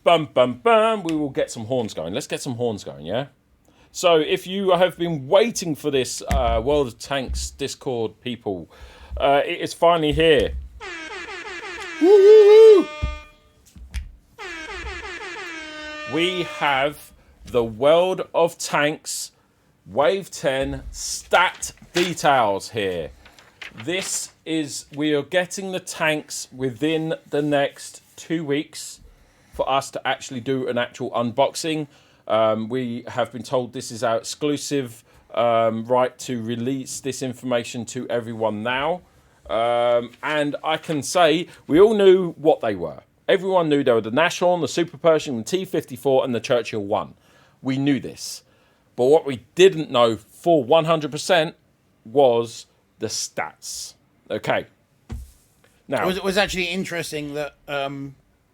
bum, bum, bum, we will get some horns going. Let's get some horns going, yeah? So if you have been waiting for this World of Tanks Discord, people, it is finally here. Woo-hoo-hoo! We have the World of Tanks Wave 10 stat details here. This is, we are getting the tanks within the next 2 weeks for us to actually do an actual unboxing. We have been told this is our exclusive right to release this information to everyone now. And I can say we all knew what they were. Everyone knew they were the Nashorn, the Superpershing, the T-54 and the Churchill I. We knew this. But what we didn't know for 100% was the stats. Okay. Now, It was actually interesting that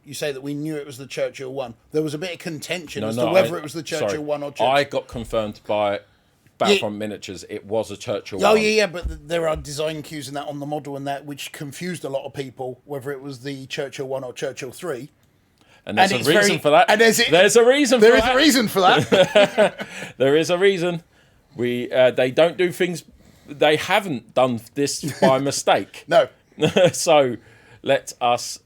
you say that we knew it was the Churchill I. There was a bit of contention as to whether it was the Churchill I or Churchill. I got confirmed by Battlefront Miniatures. It was a Churchill I. Oh, yeah, but there are design cues and that on the model and that, which confused a lot of people, whether it was the Churchill I or Churchill III. And there's a reason for that. And there's a reason for that. There is a reason for that. There is a reason. They don't do things... They haven't done this by mistake. No. So let us...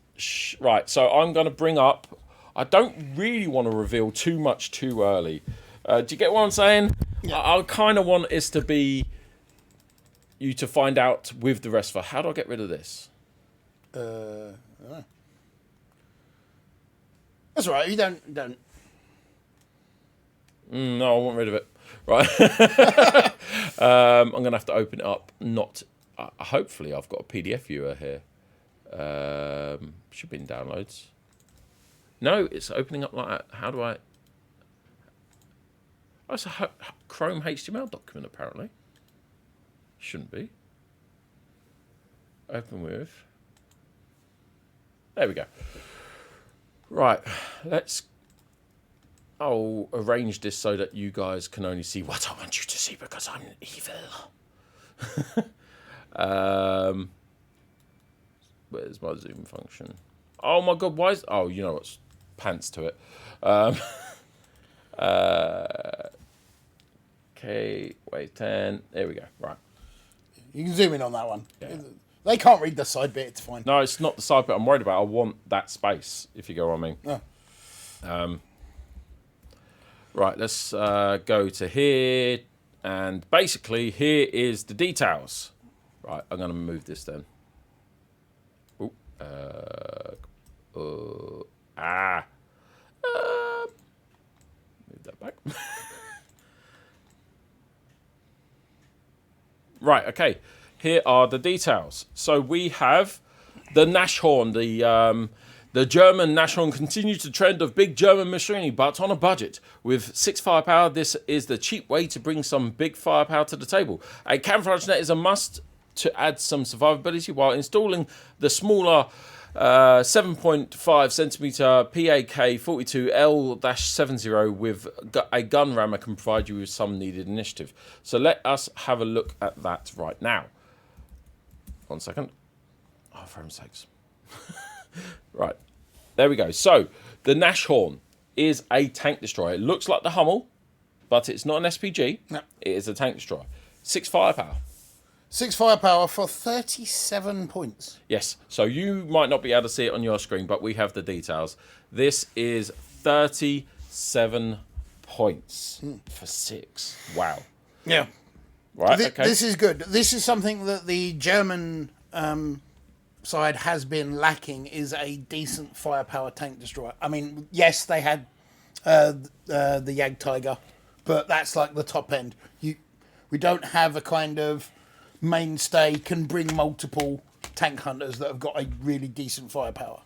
Right, so I'm going to bring up... I don't really want to reveal too much too early. Do you get what I'm saying? Yeah. I kind of want this to be... You to find out with the rest of us. How do I get rid of this? I don't know. That's all right. You don't. No, I want rid of it. Right. I'm going to have to open it up. Not. Hopefully, I've got a PDF viewer here. Should be in downloads. No, it's opening up like that. How do I? Oh, it's a Chrome HTML document, apparently. Shouldn't be. Open with. There we go. Right, I'll arrange this so that you guys can only see what I want you to see because I'm evil. Where's my zoom function? Oh my god, why is... Oh, you know what's pants to it. Okay, wave 10. There we go, right. You can zoom in on that one. Yeah. They can't read the side bit, it's fine. No, it's not the side bit I'm worried about. I want that space, if you get what I mean. Oh. Right, let's go to here. And basically, here is the details. Right, I'm going to move this then. Ooh, move that back. Right, okay. Here are the details. So we have the Nashorn, the German Nashorn continues the trend of big German machinery, but on a budget. With 6 firepower, this is the cheap way to bring some big firepower to the table. A camouflage net is a must to add some survivability while installing the smaller 7.5 centimeter PAK 42 L-70 with a gun rammer can provide you with some needed initiative. So let us have a look at that right now. 1 second. Oh, for heaven's sakes. Right. There we go. So, the Nashorn is a tank destroyer. It looks like the Hummel, but it's not an SPG. No. It is a tank destroyer. 6 firepower. 6 firepower for 37 points. Yes. So, you might not be able to see it on your screen, but we have the details. This is 37 points for 6. Wow. Yeah. Right, okay. This is good. This is something that the German side has been lacking, is a decent firepower tank destroyer. I mean, yes, they had the Jagdtiger, but that's like the top end. We don't have a kind of mainstay, can bring multiple tank hunters that have got a really decent firepower.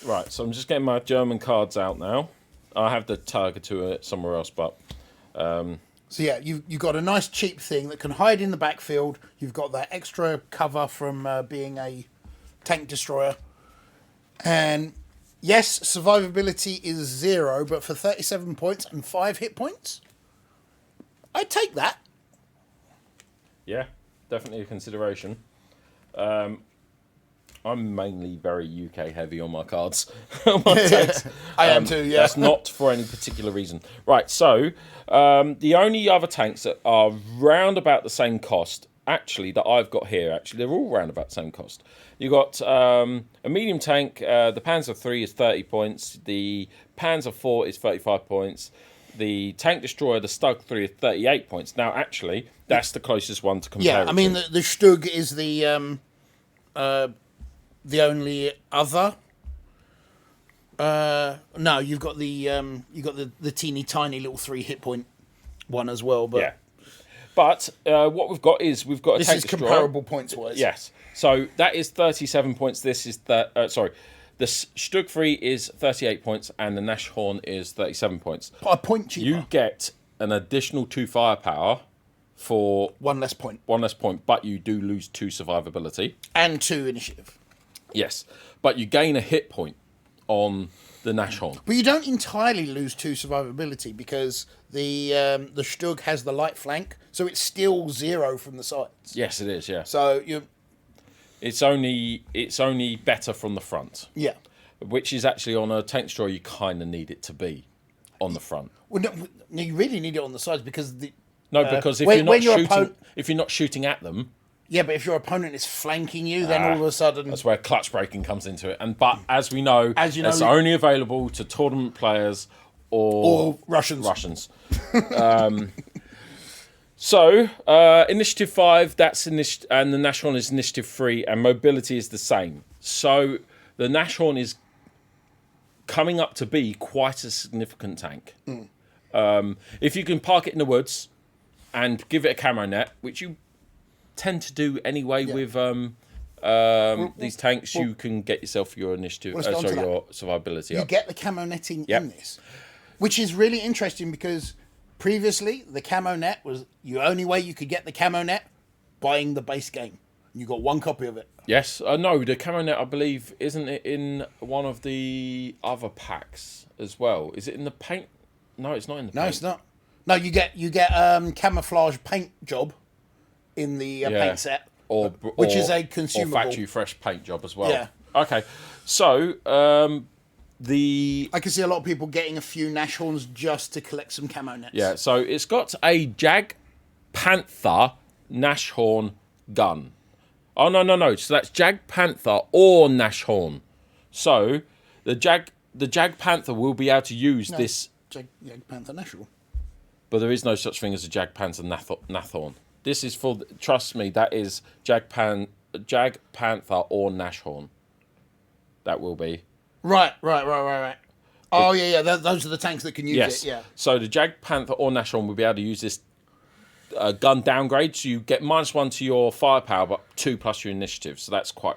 Right, so I'm just getting my German cards out now. I have the Tiger to somewhere else, but... So yeah, you've got a nice cheap thing that can hide in the backfield. You've got that extra cover from being a tank destroyer. And yes, survivability is 0, but for 37 points and 5 hit points, I'd take that. Yeah, definitely a consideration. I'm mainly very UK heavy on my cards. On my tanks. I am too, yeah. That's not for any particular reason. Right, so the only other tanks that are round about the same cost, actually, that I've got here, actually, they're all round about the same cost. You've got a medium tank, the Panzer III is 30 points, the Panzer IV is 35 points, the Tank Destroyer, the Stug 3 is 38 points. Now, actually, that's the closest one to compare. Yeah, I mean, the Stug is the only other. No, you've got the teeny tiny little 3 hit point one as well. But yeah, but what we've got is a this Tank is Destroyer. comparable points wise. Yes, so that is 37 points. This is the Stug 3 is 38 points, and the Nashorn is 37 points. A point cheaper. You get an additional 2 firepower for one less point. But you do lose 2 survivability. And 2 initiative. Yes, but you gain a hit point on the Nashorn. But you don't entirely lose 2 survivability because the Stug has the light flank, so it's still 0 from the sides. Yes, it is, yeah. So It's only better from the front. Yeah. Which is actually on a Tank Destroyer, you kind of need it to be on the front. Well, no, you really need it on the sides because because if you're not shooting at them. Yeah, but if your opponent is flanking you, then all of a sudden that's where clutch breaking comes into it. But as you know, it's only available to tournament players or Russians. So, Initiative 5, and the Nashorn is Initiative 3, and Mobility is the same. So, the Nashorn is coming up to be quite a significant tank. If you can park it in the woods and give it a camo net, which you tend to do anyway with these tanks, you can get yourself your initiative, your survivability you up. get the camo netting in this, which is really interesting because previously the camo net was the only way you could get the camo net buying the base game. You got 1 copy of it. Yes, no, the camo net, I believe, isn't it in one of the other packs as well? Is it in the paint? No, it's not in the paint. No, it's not. No, you get camouflage paint job in the paint set, which is a consumable. Or factory fresh paint job as well. Yeah. Okay, so I can see a lot of people getting a few Nashorns just to collect some camo nets. Yeah, so it's got a Jag Panther Nashorn gun. Oh, no. So that's Jag Panther or Nashorn. So the Jag Panther will be able to use this. Jag Panther Nashorn. But there is no such thing as a Jag Panther Nathorn. This is for, trust me, that is Jag Panther or Nashorn. That will be. Right. Oh, yeah. Those are the tanks that can use it, yeah. So the Jag Panther or Nashorn will be able to use this gun downgrade. So you get -1 to your firepower, but 2 plus your initiative. So that's quite...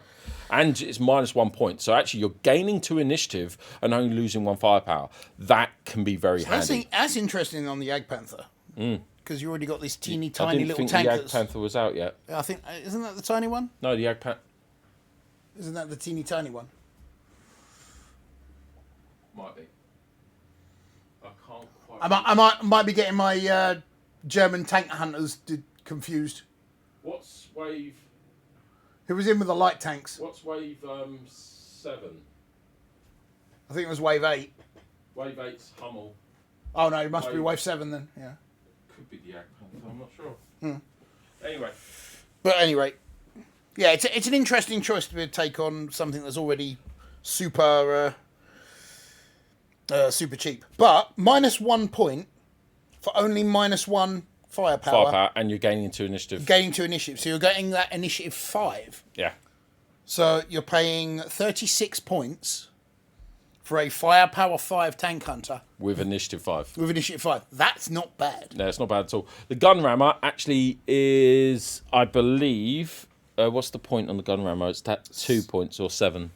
And it's -1 point. So actually you're gaining 2 initiative and only losing 1 firepower. That can be very handy. That's interesting on the Jag Panther. Because you already got this teeny tiny little tank. I didn't think the Jag Panther was out yet. I think... Isn't that the tiny one? No, the Jag Panther... Isn't that the teeny tiny one? Might be. I can't quite... I might be getting my German tank hunters confused. What's wave... Who was in with the light tanks? What's wave 7? I think it was wave 8. Wave 8's Hummel. Oh no, it must be wave 7 then. Yeah. Could be the Jag Panther, I'm not sure. Anyway. But anyway, yeah, it's an interesting choice to take on something that's already super cheap. But -1 point for only -1 firepower, and you're gaining 2 initiative. So you're getting that initiative 5. Yeah. So you're paying 36 points for a firepower 5 tank hunter. With initiative 5. That's not bad. No, it's not bad at all. The gun rammer actually is, I believe... what's the point on the gun rammer? Is that 2 points or 7?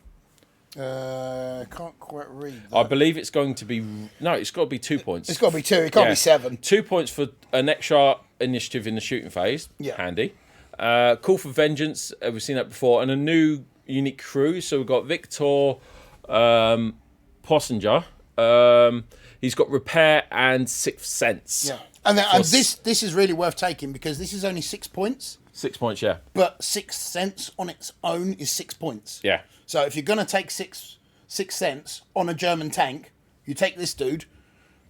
Can't quite read that. I believe it's going to be... No, it's got to be 2 points. It's got to be 2. It can't be 7. 2 points for an extra initiative in the shooting phase. Yeah. Handy. Call for Vengeance. We've seen that before. And a new unique crew. So we've got Victor Possinger. He's got Repair and Sixth Sense. Yeah. And this is really worth taking because this is only 6 points. 6 points, yeah. But Sixth Sense on its own is 6 points. Yeah. So if you're going to take Sixth Sense on a German tank, you take this dude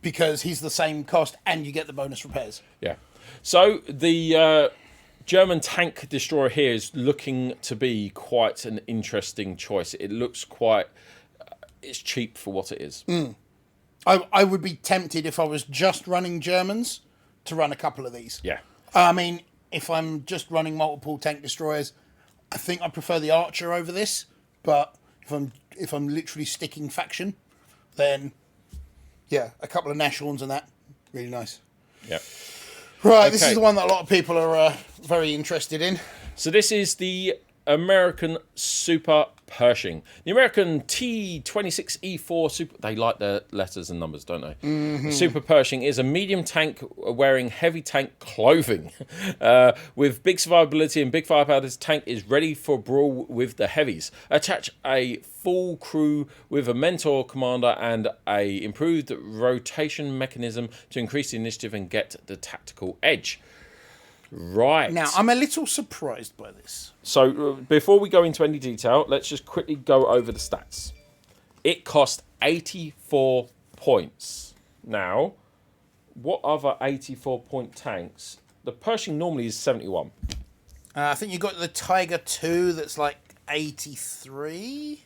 because he's the same cost and you get the bonus repairs. Yeah. So the German tank destroyer here is looking to be quite an interesting choice. It looks quite... it's cheap for what it is. I would be tempted if I was just running Germans to run a couple of these. Yeah. I mean, if I'm just running multiple tank destroyers, I think I prefer the Archer over this. But if I'm literally sticking faction, then yeah, a couple of Nashorns and that, really nice. Yeah. Right, this is the one that a lot of people are very interested in. So this is the American Superpershing. The American T-26E4 Super... they like their letters and numbers, don't they? Mm-hmm. Superpershing is a medium tank wearing heavy tank clothing. With big survivability and big firepower, this tank is ready for brawl with the heavies. Attach a full crew with a mentor commander and a improved rotation mechanism to increase the initiative and get the tactical edge. Right. Now, I'm a little surprised by this. So, before we go into any detail, let's just quickly go over the stats. It cost 84 points. Now, what other 84-point tanks? The Pershing normally is 71. I think you got the Tiger II that's like 83.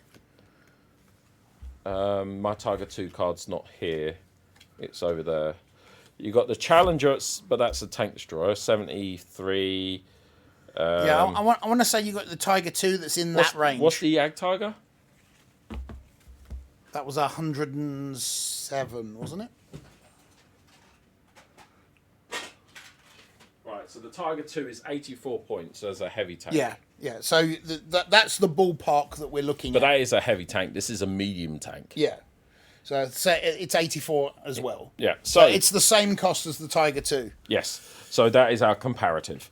My Tiger II card's not here. It's over there. You got the Challenger, but that's a tank destroyer, 73. Yeah, I want to say you got the Tiger II that's in that range. What's the Yag Tiger? That was 107, wasn't it? Right, so the Tiger II is 84 points as a heavy tank. Yeah. So that's the ballpark that we're looking But at. that is a heavy tank. This is a medium tank. Yeah. So it's 84 as well. Yeah. So it's the same cost as the Tiger II. Yes. So that is our comparative.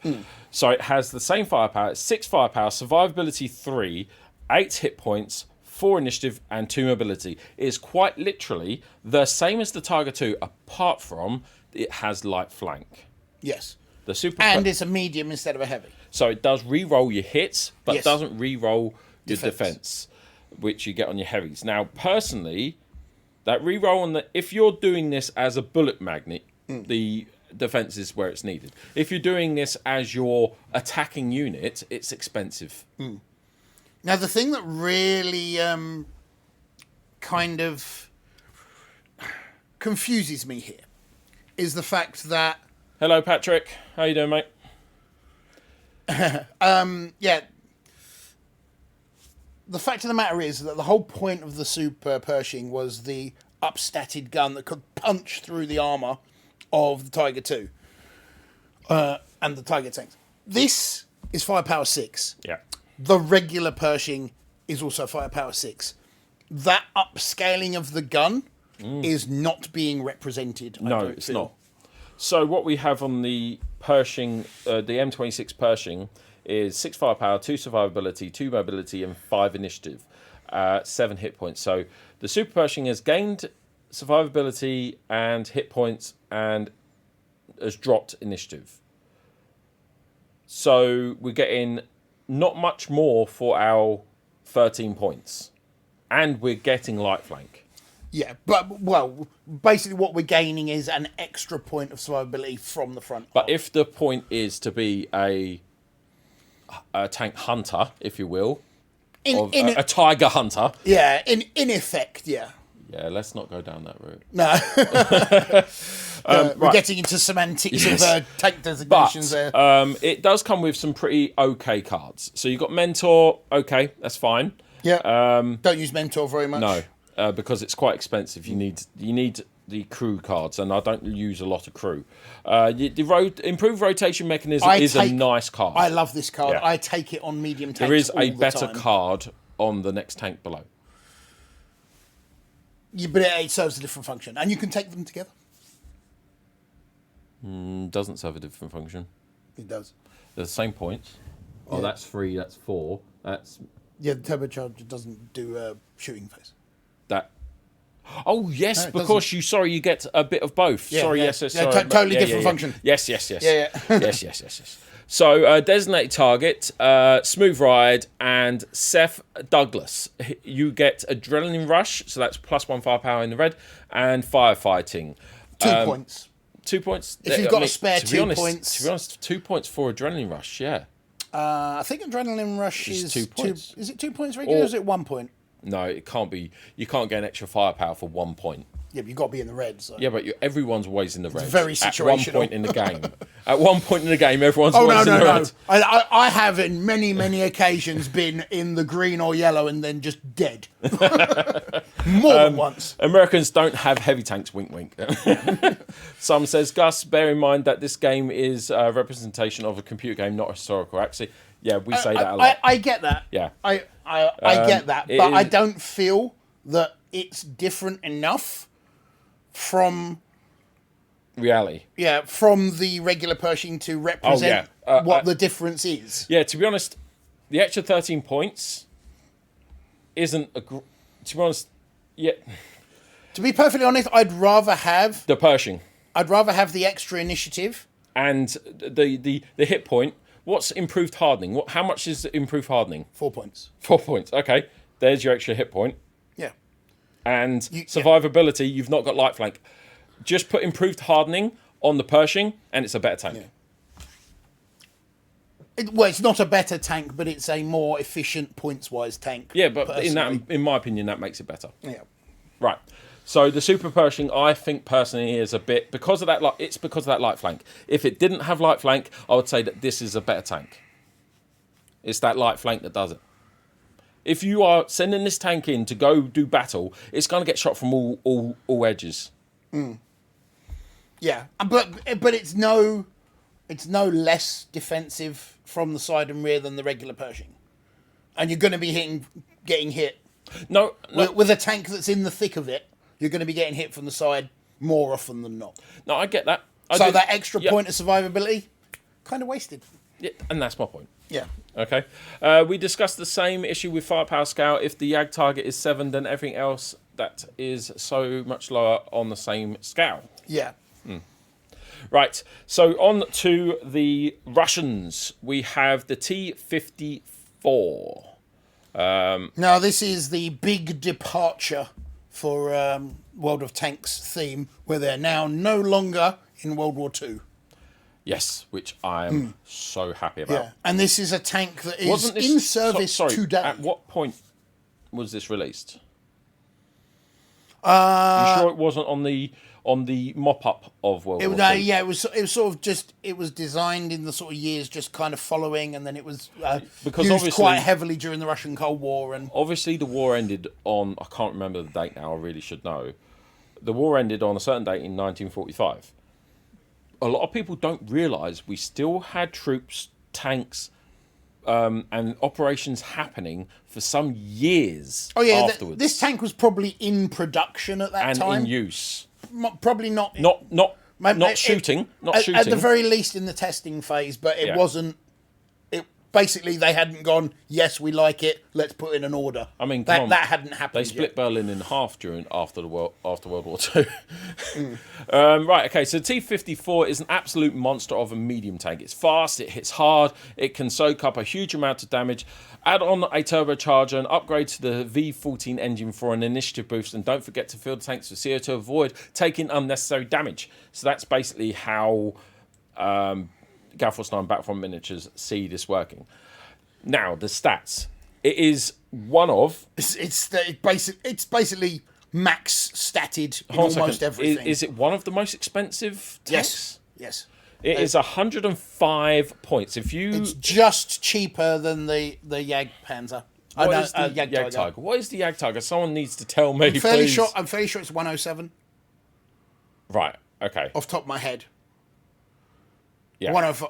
So it has the same firepower, 6 firepower, survivability 3, 8 hit points, 4 initiative, and 2 mobility. It is quite literally the same as the Tiger II, apart from it has light flank. Yes. The and it's a medium instead of a heavy. So it does re-roll your hits, but Yes. doesn't re-roll your defense, which you get on your heavies. Now, personally, that re-roll on if you're doing this as a bullet magnet, the defense is where it's needed. If you're doing this as your attacking unit, it's expensive. Now, the thing that really kind of confuses me here is the fact that... Hello, Patrick. How you doing, mate? Yeah. The fact of the matter is that the whole point of the Superpershing was the upstatted gun that could punch through the armour of the Tiger II and the Tiger tanks. This is firepower 6. Yeah. The regular Pershing is also firepower 6. That upscaling of the gun is not being represented. No, it's not. So what we have on the Pershing, the M26 Pershing, is 6 firepower, 2 survivability, 2 mobility, and 5 initiative, 7 hit points. So the Super Pershing has gained survivability and hit points and has dropped initiative. So we're getting not much more for our 13 points. And we're getting light flank. Yeah, but, well, basically what we're gaining is an extra point of survivability from the front. But if the point is to be a tank hunter, if you will, a tiger hunter. Yeah, in effect, yeah. Yeah, let's not go down that route. No. We're getting into semantics of tank designations there. It does come with some pretty okay cards. So you've got Mentor, okay, that's fine. Yeah. Don't use Mentor very much. No, because it's quite expensive. You need the crew cards, and I don't use a lot of crew. The improved rotation mechanism is a nice card. I love this card. Yeah. I take it on medium tanks. There is all a the better time. card on the next tank below. Yeah, but it serves a different function, and you can take them together. Doesn't serve a different function. It does. They're the same points. Oh, that's 3. That's 4. That's the turbocharger doesn't do shooting phase. that. Oh yes, No, it because you get a bit of both. Yeah, sorry, yeah. yes, Yeah, sorry. totally different function. Yes. Yeah. yes. So, designated target, smooth ride, and Seth Douglas. You get adrenaline rush, so that's +1 firepower in the red, and firefighting. 2 points. 2 points. If you've got a spare 2 points. To be honest, 2 points for adrenaline rush, yeah. I think adrenaline rush It's is 2 points. Is it 2 points regular or is it 1 point? No, it can't be. You can't get an extra firepower for 1 point. Yeah, but you've got to be in the red. So. Yeah, but everyone's always in the red. very situational. At one point in the game. At one point in the game, everyone's always in the red. I have in many occasions been in the green or yellow and then just dead. More than once. Americans don't have heavy tanks, wink wink. Some says, Gus, bear in mind that this game is a representation of a computer game, not a historical accuracy. Yeah, we say that a lot. I get that. Yeah. I get that. But I don't feel that it's different enough from reality. Yeah, from the regular Pershing to represent what the difference is. Yeah, to be honest, the extra 13 points isn't to be honest, yeah. To be perfectly honest, I'd rather have the Pershing. I'd rather have the extra initiative and the hit point. What's improved hardening? How much is improved hardening? 4 points. 4 points. Okay, there's your extra hit point. Yeah. And survivability, you've not got light flank. Just put improved hardening on the Pershing, and it's a better tank. Yeah. Well, it's not a better tank, but it's a more efficient points-wise tank. Yeah, but in my opinion, that makes it better. Yeah. Right. So the Super Pershing, I think personally, is a bit because of that. It's because of that light flank. If it didn't have light flank, I would say that this is a better tank. It's that light flank that does it. If you are sending this tank in to go do battle, it's going to get shot from all edges. Mm. Yeah, but it's no less defensive from the side and rear than the regular Pershing, and you're going to be getting hit. No. With a tank that's in the thick of it, you're going to be getting hit from the side more often than not. No, I get that. That extra point of survivability, kind of wasted. Yeah, and that's my point. Yeah. Okay. We discussed the same issue with firepower scale. If the YAG target is 7, then everything else that is so much lower on the same scale. Yeah. Right. So on to the Russians. We have the T-54. Now, this is the big departure for World of Tanks theme, where they're now no longer in World War II. Yes, which I am so happy about. Yeah, and this is a tank that is in service today. At what point was this released? You sure it wasn't on the mop-up of World War II? Yeah, it was sort of just, it was designed in the sort of years just kind of following, and then it was used quite heavily during the Russian Cold War. And obviously the war ended on, I can't remember the date now, I really should know. The war ended on a certain date in 1945. A lot of people don't realise we still had troops, tanks, and operations happening for some years afterwards. This tank was probably in production at that time. And in use. Probably not... Not shooting. Not shooting. At the very least in the testing phase, but it wasn't... Basically, they hadn't gone, yes, we like it, let's put in an order. I mean, that hadn't happened. They split Berlin in half after World War II. Right, okay, so the T-54 is an absolute monster of a medium tank. It's fast, it hits hard, it can soak up a huge amount of damage. Add on a turbocharger and upgrade to the V14 engine for an initiative boost, and don't forget to fill the tanks with CO to avoid taking unnecessary damage. So that's basically how... Gale Force 9 Battlefront Miniatures see this working. Now, the stats. It is one of... It's basically max statted in almost everything. Is it one of the most expensive tanks? Yes. It is 105 points. It's just cheaper than the YAG Panzer. What is the YAG Tiger? What is the YAG Tiger? Someone needs to tell me, please. I'm fairly sure it's 107. Right, okay. Off the top of my head. Yeah. 105.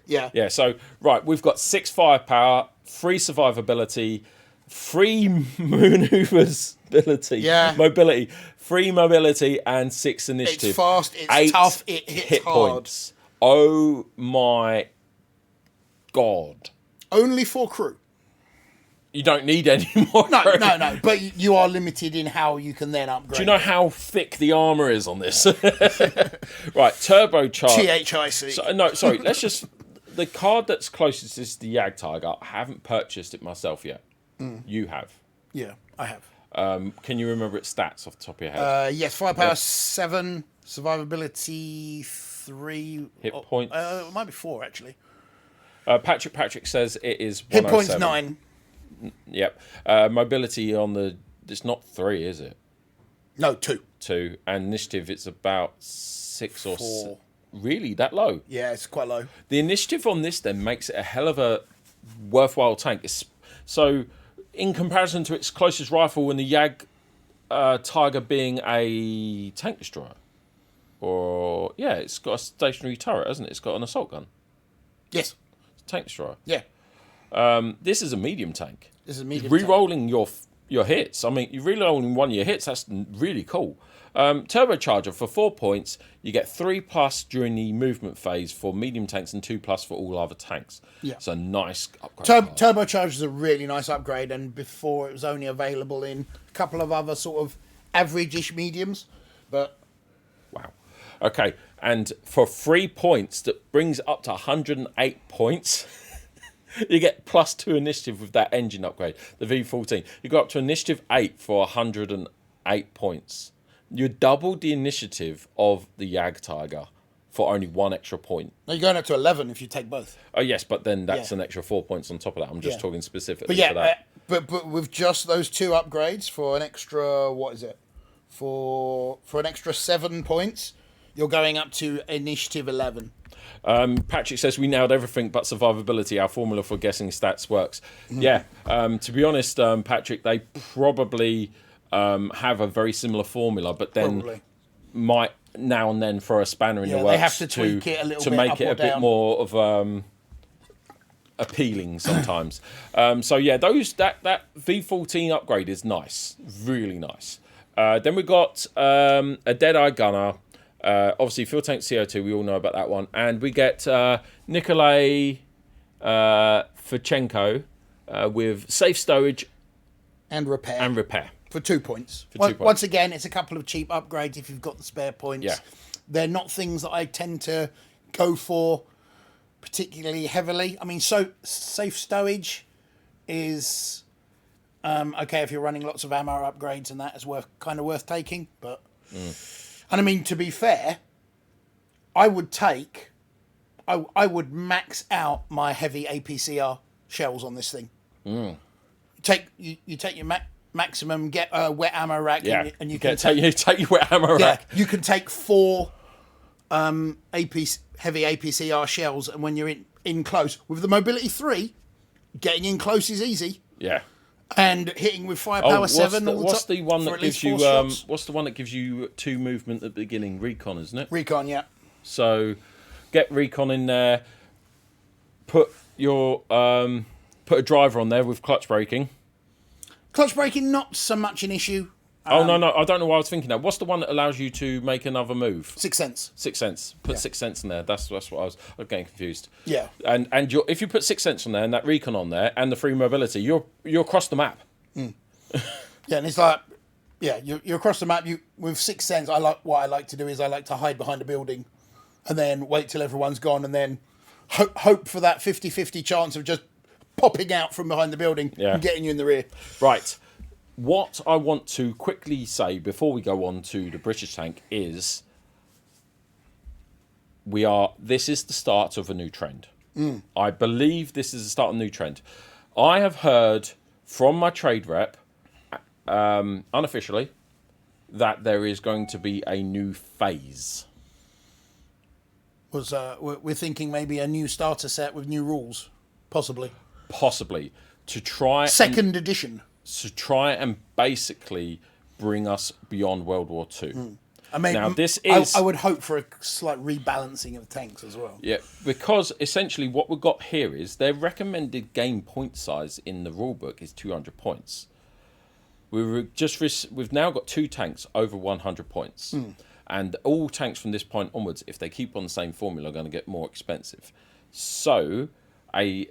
Yeah. Yeah, so, right, we've got 6 firepower, 3 survivability, 3 maneuverability, mobility, 3 mobility, and 6 initiative. It's fast, it's tough, it hits hit hard. Points. Oh my God. Only 4 crew. You don't need any more. No. But you are limited in how you can then upgrade. Do you know how thick the armour is on this? Right, turbocharged. THIC. No, sorry. Let's just... The card that's closest is the Yag Tiger. I haven't purchased it myself yet. You have. Yeah, I have. Can you remember its stats off the top of your head? Yes, firepower 7, survivability 3. Hit points. It might be 4, actually. Patrick says it is 107. Hit points 9. Yep. Mobility on the... It's not 3, is it? No, 2. 2. And initiative, it's about 6 or 4. Really? That low? Yeah, it's quite low. The initiative on this then makes it a hell of a worthwhile tank. So, in comparison to its closest rifle and the Yag Tiger being a tank destroyer, or yeah, it's got a stationary turret, hasn't it? It's got an assault gun. Yes. It's a tank destroyer. Yeah. This is a medium tank. This is a medium Rerolling your hits. I mean, you're rerolling one of your hits. That's really cool. Turbocharger for 4 points. You get 3+ during the movement phase for medium tanks and 2+ for all other tanks. Yeah. It's a nice upgrade. Turbocharger is a really nice upgrade, and before it was only available in a couple of other sort of average-ish mediums. But wow. Okay, and for 3 points, that brings up to 108 points. You get +2 initiative with that engine upgrade, the V14. You go up to initiative 8 for 108 points. You doubled the initiative of the Yag Tiger for only 1 extra point. now you're going up to 11 if you take both. Oh yes, but then that's an extra 4 points on top of that. I'm just Yeah. talking specifically But for that. but with just those 2 upgrades for an extra, what is it? For an extra 7 points, you're going up to initiative 11. Patrick says we nailed everything but survivability. Our formula for guessing stats works. Yeah. To be honest, Patrick, they probably have a very similar formula, but then might now and then throw a spanner in the works. They have to tweak it a little bit make up it or a bit down. more of appealing sometimes. So yeah, that V14 upgrade is nice, really nice. Then we got a Deadeye Gunner. Obviously, fuel tank CO2, we all know about that one. And we get Nikolai Fichenko with safe stowage And repair. For 2 points. Once again, it's a couple of cheap upgrades if you've got the spare points. Yeah. They're not things that I tend to go for particularly heavily. I mean, so safe stowage is okay if you're running lots of ammo upgrades, and that is worth taking. But and I mean, to be fair, I would max out my heavy APCR shells on this thing. You take your maximum, get a wet ammo rack, and you can take your wet ammo rack. You can take 4 heavy APCR shells, and when you're in close with the mobility 3, getting in close is easy. Yeah. And hitting with firepower 7. What's the one that gives you? Shots. What's the one that gives you 2 movement at the beginning? Recon, isn't it? Recon, yeah. So, get recon in there. Put a driver on there with clutch braking. Clutch braking, not so much an issue. No, I don't know why I was thinking that. What's the one that allows you to make another move? 6 cents. 6 cents. Put 6 cents in there. That's what I was getting confused. Yeah. And if you put 6 cents on there and that recon on there and the free mobility, you're across the map. Yeah, and it's like, you're across the map. With 6 cents, what I like to do is I like to hide behind a building, and then wait till everyone's gone, and then hope for that 50-50 chance of just popping out from behind the building and getting you in the rear. Right. What I want to quickly say before we go on to the British tank is this is the start of a new trend. I believe this is the start of a new trend. I have heard from my trade rep, unofficially, that there is going to be a new phase. We're thinking maybe a new starter set with new rules, possibly. To try second edition. To try and basically bring us beyond World War II. I mean, now this is. I would hope for a slight rebalancing of tanks as well. Yeah, because essentially what we've got here is their recommended game point size in the rulebook is 200 points. We've now got 2 tanks over 100 points, and all tanks from this point onwards, if they keep on the same formula, are going to get more expensive. So, a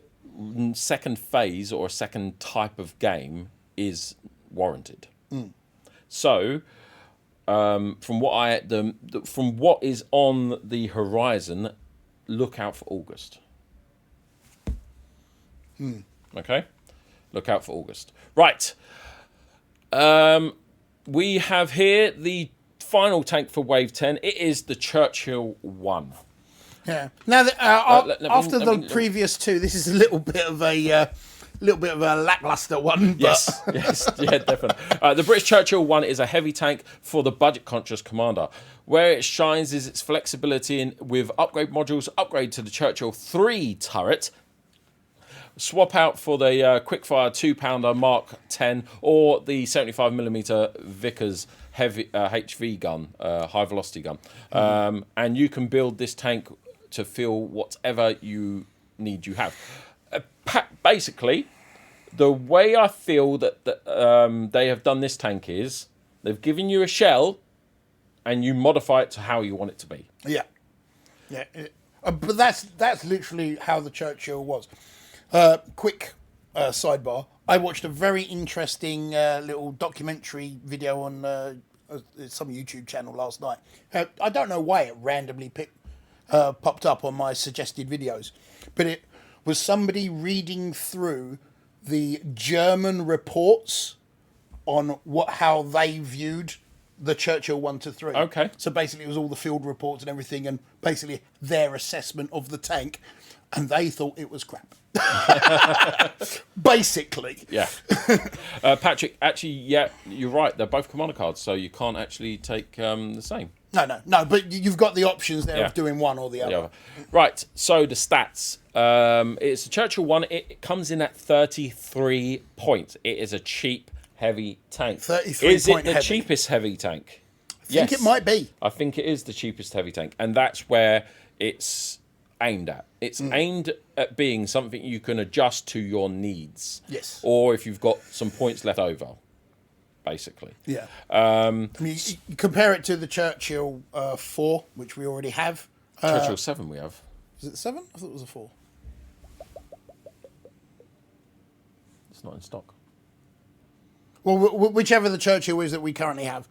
second phase or a second type of game is warranted. So, from what is on the horizon, look out for August. Okay, look out for August. Right. We have here the final tank for Wave 10. It is the Churchill I. Yeah. Now, after the previous two, this is a little bit of a lackluster one. But... Yes, yeah, definitely. The British Churchill I is a heavy tank for the budget-conscious commander. Where it shines is its flexibility with upgrade modules. Upgrade to the Churchill III turret. Swap out for the quickfire 2-pounder Mark 10 or the 75mm Vickers heavy HV gun, high velocity gun, and you can build this tank to fill whatever you need. You have basically the way I feel that they have done this tank is they've given you a shell and you modify it to how you want it to be. Yeah. But that's literally how the Churchill was. Quick sidebar. I watched a very interesting little documentary video on some YouTube channel last night. I don't know why it randomly popped up on my suggested videos, but it was somebody reading through the German reports on how they viewed the Churchill 1 to 3. Okay. So basically it was all the field reports and everything and basically their assessment of the tank, and they thought it was crap. Basically. Yeah. Patrick, actually, yeah, you're right. They're both commander cards, so you can't actually take the same. No, but you've got the options there of doing one or the other. Right, so the stats. It's a Churchill I. It comes in at 33 points. It is a cheap, heavy tank. 33 Is it the heavy. cheapest heavy tank? I think it might be. I think it is the cheapest heavy tank, and that's where it's aimed at. It's aimed at being something you can adjust to your needs. Yes. Or if you've got some points left over, basically. Yeah. I mean, you compare it to the Churchill 4, which we already have. Churchill 7 we have. Is it 7? I thought it was a 4. It's not in stock. Well, whichever the Churchill is that we currently have.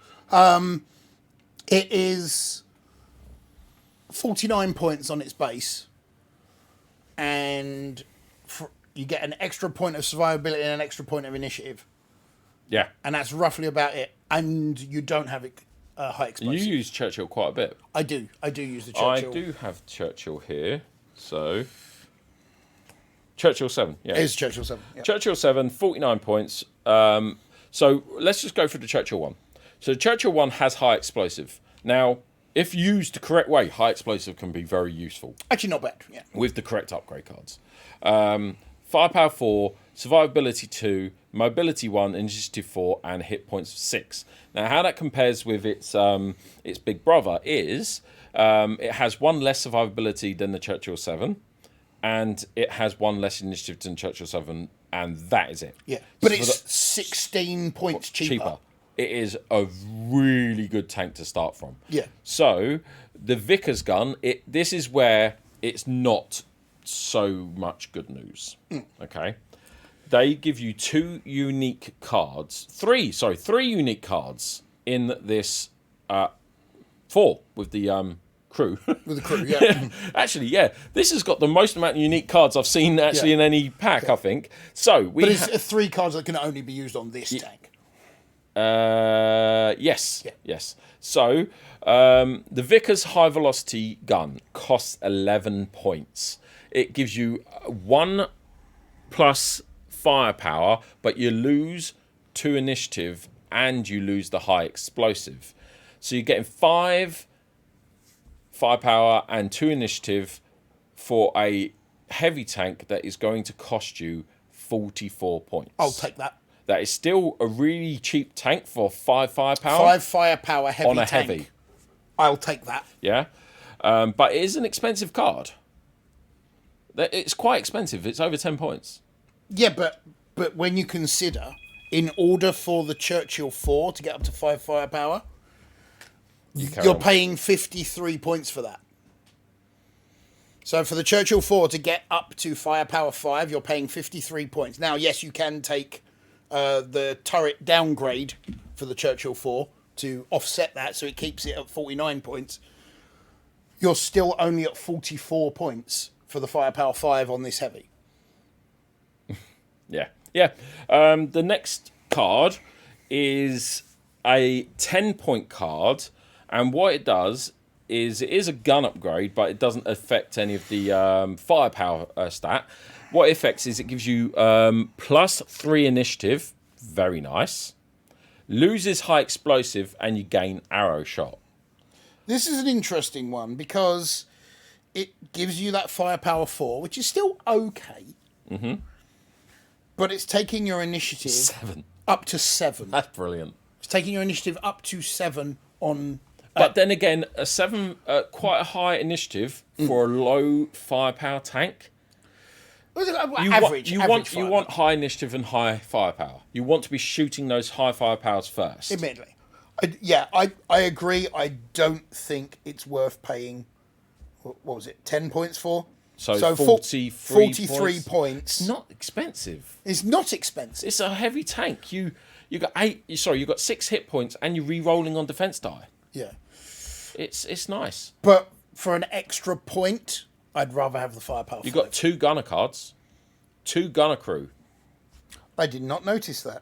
It is 49 points on its base, and you get an extra point of survivability and an extra point of initiative. Yeah. And that's roughly about it. And you don't have high explosive. You use Churchill quite a bit. I do use the Churchill. I do have Churchill here, so... Churchill 7, yeah. It is Churchill 7. Yeah. Churchill 7, 49 points. So let's just go for the Churchill 1. So the Churchill 1 has high explosive. Now, if used the correct way, high explosive can be very useful. Actually, not bad, yeah. With the correct upgrade cards. Firepower 4, survivability 2, mobility 1, initiative 4, and hit points 6. Now, how that compares with its big brother is it has 1 less survivability than the Churchill 7, and it has 1 less initiative than Churchill 7, and that is it. Yeah, but it's 16 points cheaper. It is a really good tank to start from. Yeah. So the Vickers gun, this is where it's not so much good news. Okay. They give you 2 unique cards. 3 unique cards in this 4 with the crew. With the crew, yeah. Actually, yeah. This has got the most amount of unique cards I've seen actually in any pack, I think. So but it's 3 cards that can only be used on this tank. Yes. Yeah. Yes. So, the Vickers high velocity gun costs 11 points. It gives you 1 plus firepower, but you lose 2 initiative and you lose the high explosive. So you're getting 5 firepower and 2 initiative for a heavy tank that is going to cost you 44 points. I'll take that. That is still a really cheap tank for 5 firepower. 5 firepower heavy on a tank. heavy. I'll take that. Yeah. But it is an expensive card. It's quite expensive. It's over 10 points. Yeah, but when you consider, in order for the Churchill 4 to get up to 5 firepower, you're paying 53 points for that. So for the Churchill 4 to get up to firepower 5, you're paying 53 points. Now, yes, you can take the turret downgrade for the Churchill 4 to offset that, so it keeps it at 49 points. You're still only at 44 points for the firepower 5 on this heavy. Yeah. Yeah. The next card is a 10-point card, and what it does is it is a gun upgrade, but it doesn't affect any of the firepower stat. What it affects is it gives you +3 initiative, very nice, loses high explosive, and you gain arrow shot. This is an interesting one because it gives you that firepower 4, which is still okay. Mm-hmm. But it's taking your initiative 7 up to 7. That's brilliant. It's taking your initiative up to 7 on. But then again, a 7, quite a high initiative for a low firepower tank. Average. You want high initiative and high firepower. You want to be shooting those high firepowers first. Admittedly. I agree. I don't think it's worth paying, what was it, 10 points for? So 43 points. It's not expensive. It's not expensive. It's a heavy tank. You got 6 hit points and you're re-rolling on defense die. Yeah. It's nice. But for an extra point, I'd rather have the firepower. You've got 2 gunner cards, 2 gunner crew. I did not notice that.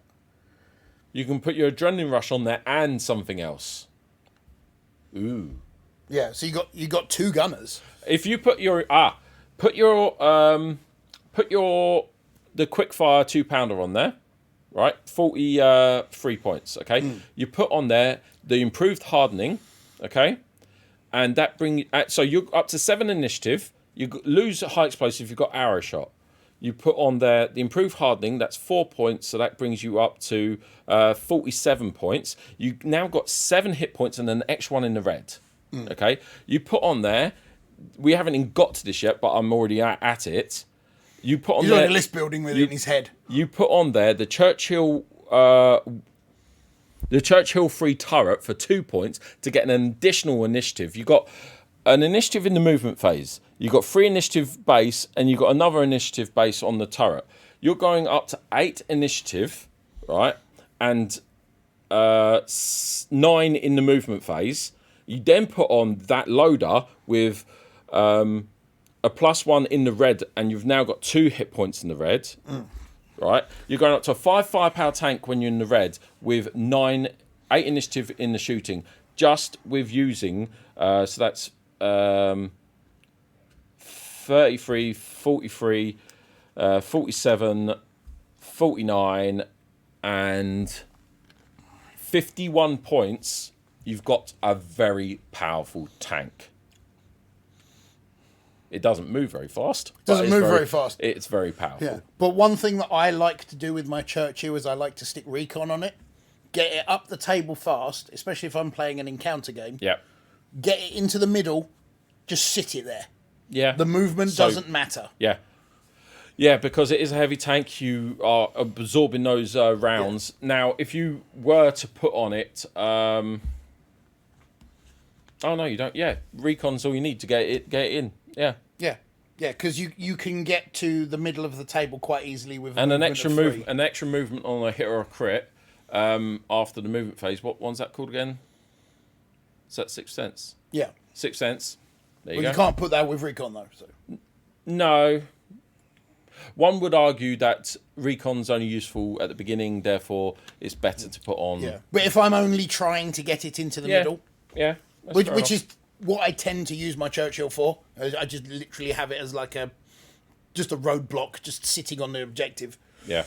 You can put your adrenaline rush on there and something else. Ooh. Yeah, so you got 2 gunners. If you put your the quickfire 2-pounder on there, right? 43 points. Okay. You put on there the improved hardening. Okay. And that so you're up to 7 initiative. You lose a high explosive. You've got arrow shot. You put on there the improved hardening. That's 4 points. So that brings you up to 47 points. You now got 7 hit points and an extra one in the red. Okay. You put on there. We haven't even got to this yet, but I'm already at it. You put on He's there. on a list building with it in his head. You put on there the Churchill 3 turret for 2 points to get an additional initiative. You got an initiative in the movement phase. You got 3 initiative base, and you got another initiative base on the turret. You're going up to 8 initiative, right? And 9 in the movement phase. You then put on that loader with a +1 in the red, and you've now got 2 hit points in the red. Right? You're going up to a 5 firepower tank when you're in the red with 8 initiative in the shooting, just with using, so that's 33, 43, 47, 49, and 51 points. You've got a very powerful tank. It doesn't move very fast. Very fast. It's very powerful. Yeah. But one thing that I like to do with my Churchill is I like to stick recon on it. Get it up the table fast, especially if I'm playing an encounter game. Yeah. Get it into the middle. Just sit it there. Yeah. The movement doesn't matter. Yeah. Yeah, because it is a heavy tank. You are absorbing those rounds. Yeah. Now, if you were to put on it... oh, no, you don't. Yeah. Recon's all you need to get it in. Yeah. Yeah. Yeah, because you can get to the middle of the table quite easily with an extra movement on a hit or a crit after the movement phase. What one's that called again? Is that 6th Sense? Yeah. 6th Sense. There you go. You can't put that with recon though. So. No. One would argue that recon's only useful at the beginning, therefore it's better to put on. Yeah. But if I'm only trying to get it into the middle. Yeah. Which is what I tend to use my Churchill for. I just literally have it as like just a roadblock, just sitting on the objective. Yeah.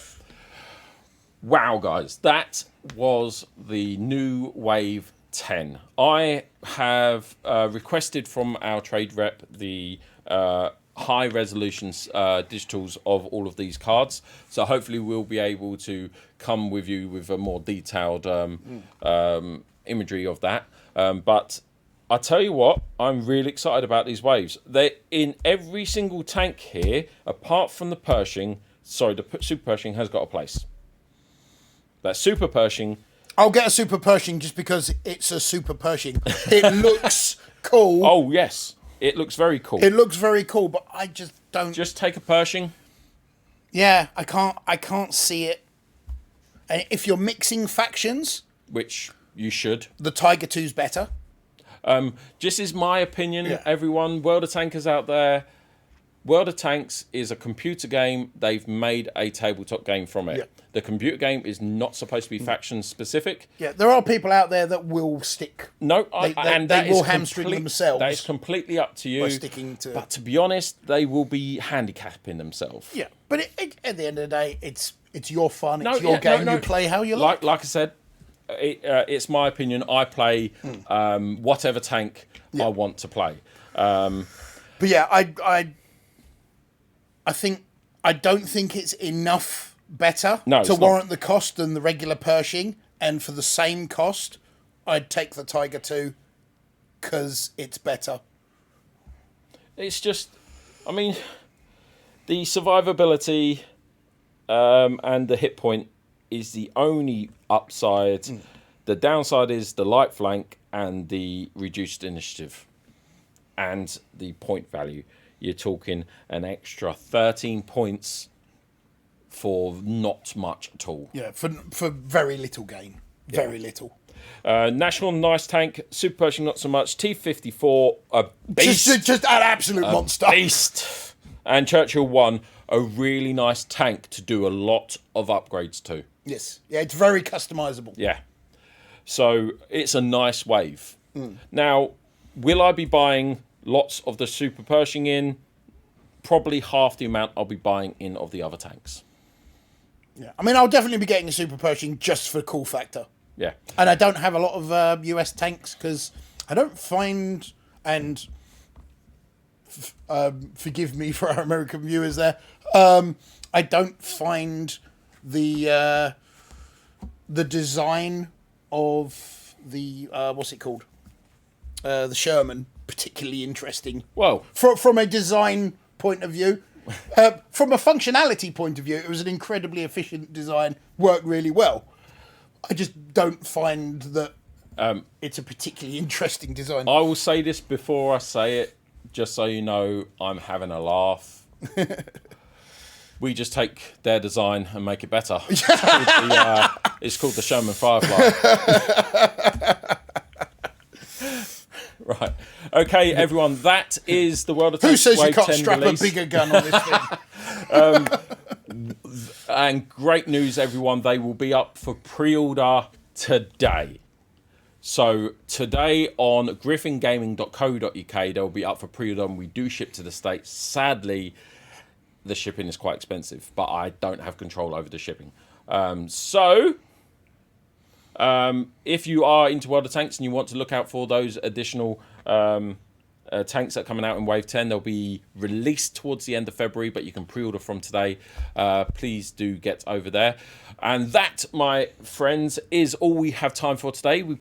Wow, guys, that was the new Wave 10. I have requested from our trade rep the high resolution digitals of all of these cards. So hopefully we'll be able to come with you with a more detailed imagery of that. But I tell you what, I'm really excited about these waves. They're in every single tank here, apart from the Pershing. Sorry, the Superpershing has got a place. That Superpershing... I'll get a Superpershing just because it's a Superpershing. It looks cool. Oh, yes. It looks very cool. It looks very cool, but I just don't. Just take a Pershing. Yeah, I can't see it. And if you're mixing factions, Which you should. the Tiger 2's better. Just is my opinion, Yeah. everyone. World of Tankers out there. World of Tanks is a computer game. They've made a tabletop game from it. Yeah. The computer game is not supposed to be faction specific. Yeah, there are people out there that will stick. No, They that will is hamstring themselves That is completely up to you. by sticking to. But to be honest, they will be handicapping themselves. Yeah, but at the end of the day, it's your fun. It's your game. You play how you like. Like I said, it's my opinion. I play whatever tank I want to play. But yeah, I don't think it's enough better to warrant the cost than the regular Pershing. And for the same cost, I'd take the Tiger 2 because it's better. It's just, I mean, the survivability and the hit point is the only upside. The downside is the light flank and the reduced initiative and the point value. You're talking an extra 13 points for not much at all. Yeah, for very little gain. Very little. National, nice tank. Superpershing, not so much. T-54, a beast. Just an absolute monster. Beast. And Churchill I, a really nice tank to do a lot of upgrades to. Yes. Yeah, it's very customizable. Yeah. So it's a nice wave. Now, will I be buying lots of the Superpershing in? Probably half the amount I'll be buying in of the other tanks. Yeah. I mean, I'll definitely be getting a Superpershing just for cool factor. Yeah. And I don't have a lot of US tanks because I don't find, and forgive me for our American viewers there, I don't find the design of the, what's it called? The Sherman particularly interesting. Well, From a design point of view. From a functionality point of view, it was an incredibly efficient design, worked really well. I just don't find that it's a particularly interesting design. I will say this before I say it, just so you know, I'm having a laugh. We just take their design and make it better. It's called the Sherman Firefly. Right. Okay, everyone, that is the World of Tanks. Who says you Wave can't 10 strap release. a bigger gun on this thing? And great news, everyone, they will be up for pre-order today. So today on griffingaming.co.uk, they'll be up for pre-order, and we do ship to the States. Sadly, the shipping is quite expensive, but I don't have control over the shipping. If you are into World of Tanks and you want to look out for those additional tanks that are coming out in Wave 10, they'll be released towards the end of February, but you can pre-order from today. Please do get over there. And that, my friends, is all we have time for today. We